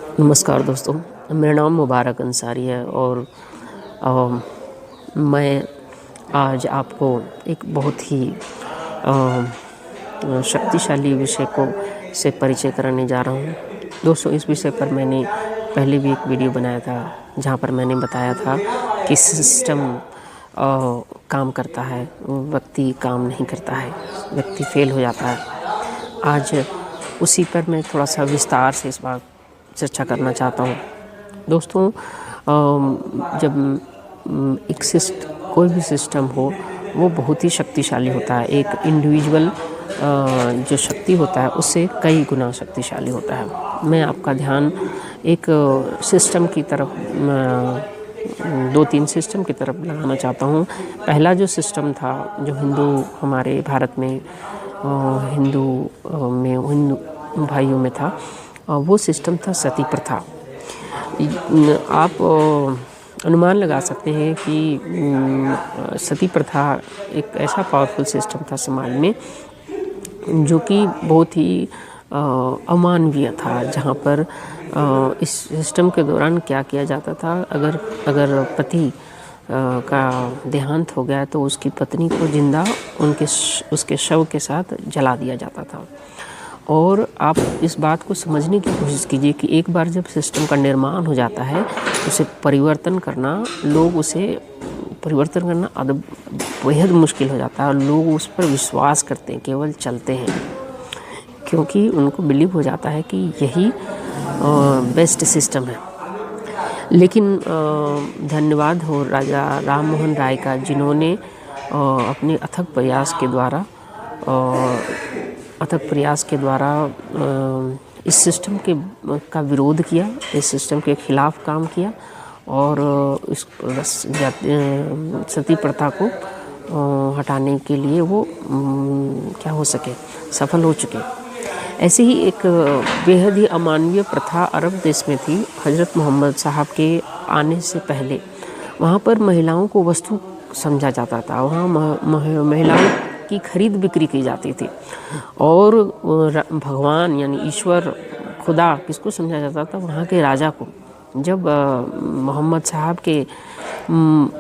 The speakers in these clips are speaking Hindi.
नमस्कार दोस्तों, मेरा नाम मुबारक अंसारी है और मैं आज आपको एक बहुत ही शक्तिशाली विषय को से परिचय कराने जा रहा हूँ। दोस्तों, इस विषय पर मैंने पहले भी एक वीडियो बनाया था जहाँ पर मैंने बताया था कि सिस्टम काम करता है, व्यक्ति काम नहीं करता है, व्यक्ति फेल हो जाता है। आज उसी पर मैं थोड़ा सा विस्तार से इस बार चर्चा करना चाहता हूँ। दोस्तों, जब कोई भी सिस्टम हो वो बहुत ही शक्तिशाली होता है। एक इंडिविजुअल जो शक्ति होता है उससे कई गुना शक्तिशाली होता है। मैं आपका ध्यान एक सिस्टम की तरफ, 2-3 सिस्टम की तरफ लगाना चाहता हूँ। पहला जो सिस्टम था, जो हमारे भारत में हिंदू भाइयों में था, वो सिस्टम था सती प्रथा। आप अनुमान लगा सकते हैं कि सती प्रथा एक ऐसा पावरफुल सिस्टम था समाज में जो कि बहुत ही अमानवीय था, जहाँ पर इस सिस्टम के दौरान क्या किया जाता था, अगर पति का देहांत हो गया तो उसकी पत्नी को जिंदा उसके शव के साथ जला दिया जाता था। और आप इस बात को समझने की कोशिश कीजिए कि एक बार जब सिस्टम का निर्माण हो जाता है उसे परिवर्तन करना बेहद मुश्किल हो जाता है और लोग उस पर विश्वास करते हैं, केवल चलते हैं, क्योंकि उनको बिलीव हो जाता है कि यही बेस्ट सिस्टम है। लेकिन धन्यवाद हो राजा राम मोहन राय का, जिन्होंने अपने अथक प्रयास के द्वारा इस सिस्टम का विरोध किया, इस सिस्टम के खिलाफ काम किया और इस सती प्रथा को हटाने के लिए वो क्या हो सके सफल हो चुके। ऐसे ही एक बेहद ही अमानवीय प्रथा अरब देश में थी। हज़रत मोहम्मद साहब के आने से पहले वहाँ पर महिलाओं को वस्तु समझा जाता था। वहाँ महिलाओं की खरीद बिक्री की जाती थी और भगवान यानी ईश्वर, खुदा किसको समझा जाता था? वहाँ के राजा को। जब मोहम्मद साहब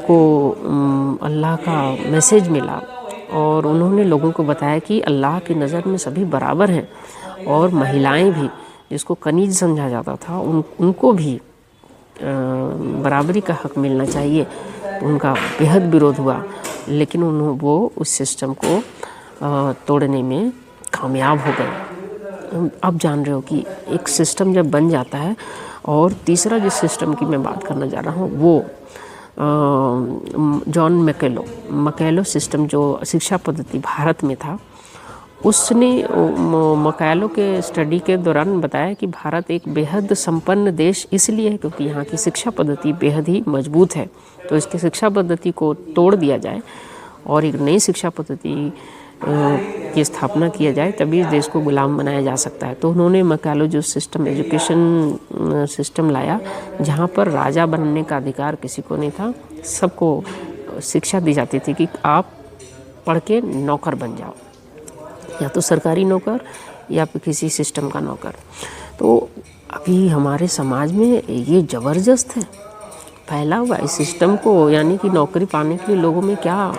को अल्लाह का मैसेज मिला और उन्होंने लोगों को बताया कि अल्लाह की नज़र में सभी बराबर हैं और महिलाएं भी, जिसको कनीज समझा जाता था, उनको भी बराबरी का हक मिलना चाहिए, उनका बेहद विरोध हुआ। लेकिन वो उस सिस्टम को तोड़ने में कामयाब हो गए। अब जान रहे हो कि एक सिस्टम जब बन जाता है। और तीसरा जिस सिस्टम की मैं बात करना जा रहा हूँ वो जॉन मकैलो सिस्टम, जो शिक्षा पद्धति भारत में था, उसने मकैलो के स्टडी के दौरान बताया कि भारत एक बेहद संपन्न देश इसलिए है क्योंकि यहाँ की शिक्षा पद्धति बेहद ही मजबूत है। तो इसकी शिक्षा पद्धति को तोड़ दिया जाए और एक नई शिक्षा पद्धति की स्थापना किया जाए, तभी इस देश को गुलाम बनाया जा सकता है। तो उन्होंने मकैलो जो एजुकेशन सिस्टम लाया, जहाँ पर राजा बनने का अधिकार किसी को नहीं था, सबको शिक्षा दी जाती थी कि आप पढ़ के नौकर बन जाओ, या तो सरकारी नौकर या फिर किसी सिस्टम का नौकर। तो अभी हमारे समाज में ये ज़बरदस्त है फैला हुआ इस सिस्टम को, यानी कि नौकरी पाने के लिए लोगों में क्या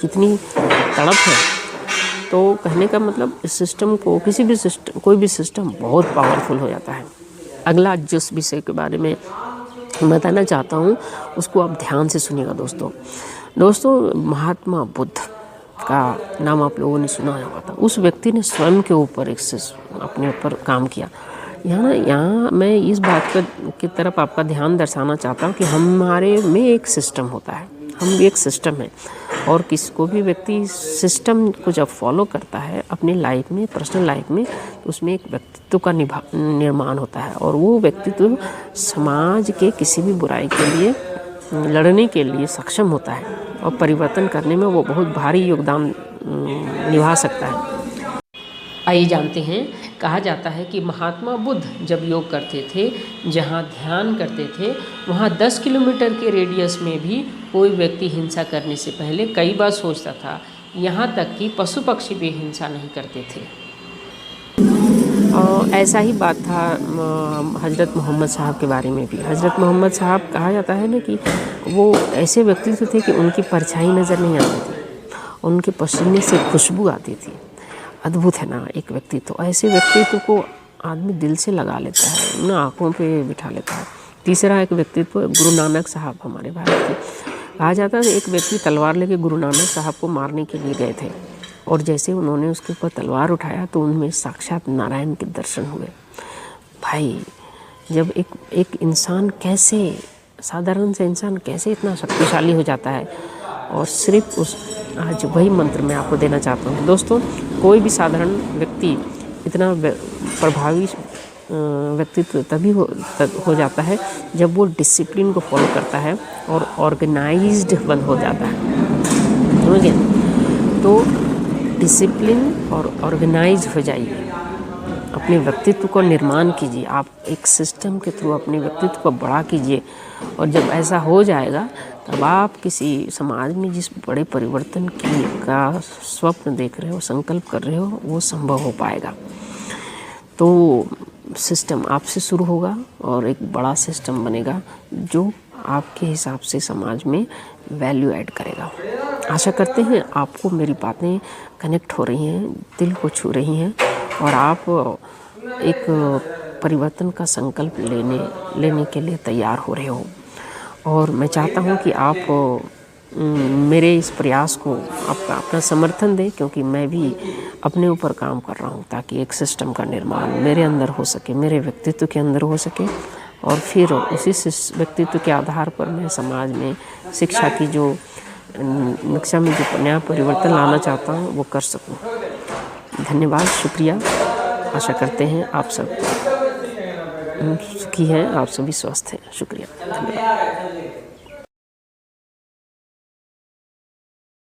कितनी तड़प है। तो कहने का मतलब इस सिस्टम को कोई भी सिस्टम बहुत पावरफुल हो जाता है। अगला जिस विषय के बारे में बताना चाहता हूँ उसको आप ध्यान से सुनिएगा दोस्तों। महात्मा बुद्ध का नाम आप लोगों ने सुना होगा था। उस व्यक्ति ने स्वयं के ऊपर अपने ऊपर काम किया। यहाँ मैं इस बात की तरफ आपका ध्यान दर्शाना चाहता हूँ कि हमारे में एक सिस्टम होता है, हम भी एक सिस्टम है, और किसको भी व्यक्ति सिस्टम को जब फॉलो करता है अपनी लाइफ में, पर्सनल लाइफ में, तो उसमें एक व्यक्तित्व का निर्माण होता है और वो व्यक्तित्व समाज के किसी भी बुराई के लिए लड़ने के लिए सक्षम होता है और परिवर्तन करने में वो बहुत भारी योगदान निभा सकता है। आइए जानते हैं। कहा जाता है कि महात्मा बुद्ध जब योग करते थे, जहाँ ध्यान करते थे, वहाँ 10 किलोमीटर के रेडियस में भी कोई व्यक्ति हिंसा करने से पहले कई बार सोचता था। यहाँ तक कि पशु पक्षी भी हिंसा नहीं करते थे। ऐसा ही बात था हज़रत मोहम्मद साहब के बारे में भी। हज़रत मोहम्मद साहब कहा जाता है ना कि वो ऐसे व्यक्तित्व थे कि उनकी परछाई नज़र नहीं आती थी, उनके पसीने से खुशबू आती थी। अद्भुत है ना एक व्यक्तित्व। ऐसे व्यक्तित्व को आदमी दिल से लगा लेता है, उन्हें आँखों पे बिठा लेता है। तीसरा एक व्यक्तित्व गुरु नानक साहब हमारे भारत के। कहा जाता है एक व्यक्ति तलवार लेके गुरु नानक साहब को मारने के लिए गए थे, और जैसे उन्होंने उसके ऊपर तलवार उठाया तो उनमें साक्षात नारायण के दर्शन हुए। भाई, जब एक इंसान कैसे, साधारण से इंसान कैसे इतना शक्तिशाली हो जाता है, और सिर्फ उस आज वही मंत्र मैं आपको देना चाहता हूँ। दोस्तों, कोई भी साधारण व्यक्ति इतना प्रभावी व्यक्तित्व तभी हो जाता है जब वो डिसिप्लिन को फॉलो करता है और ऑर्गेनाइज्ड बंद हो जाता है। समझ गए? तो डिसिप्लिन और ऑर्गेनाइज हो जाइए, अपने व्यक्तित्व को निर्माण कीजिए, आप एक सिस्टम के थ्रू अपने व्यक्तित्व को बड़ा कीजिए। और जब ऐसा हो जाएगा तब आप किसी समाज में जिस बड़े परिवर्तन का स्वप्न देख रहे हो, संकल्प कर रहे हो, वो संभव हो पाएगा। तो सिस्टम आपसे शुरू होगा और एक बड़ा सिस्टम बनेगा जो आपके हिसाब से समाज में वैल्यू ऐड करेगा। आशा करते हैं आपको मेरी बातें कनेक्ट हो रही हैं, दिल को छू रही हैं, और आप एक परिवर्तन का संकल्प लेने के लिए तैयार हो रहे हो। और मैं चाहता हूँ कि आप मेरे इस प्रयास को अपना समर्थन दें, क्योंकि मैं भी अपने ऊपर काम कर रहा हूँ ताकि एक सिस्टम का निर्माण मेरे अंदर हो सके, मेरे व्यक्तित्व के अंदर हो सके, और फिर उसी व्यक्तित्व के आधार पर मैं समाज में शिक्षा की जो नक्शा में जो नया परिवर्तन लाना चाहता हूँ वो कर सकूँ। धन्यवाद, शुक्रिया। आशा करते हैं आप सब सुखी हैं, आप सभी स्वस्थ हैं। शुक्रिया, धन्यवाद।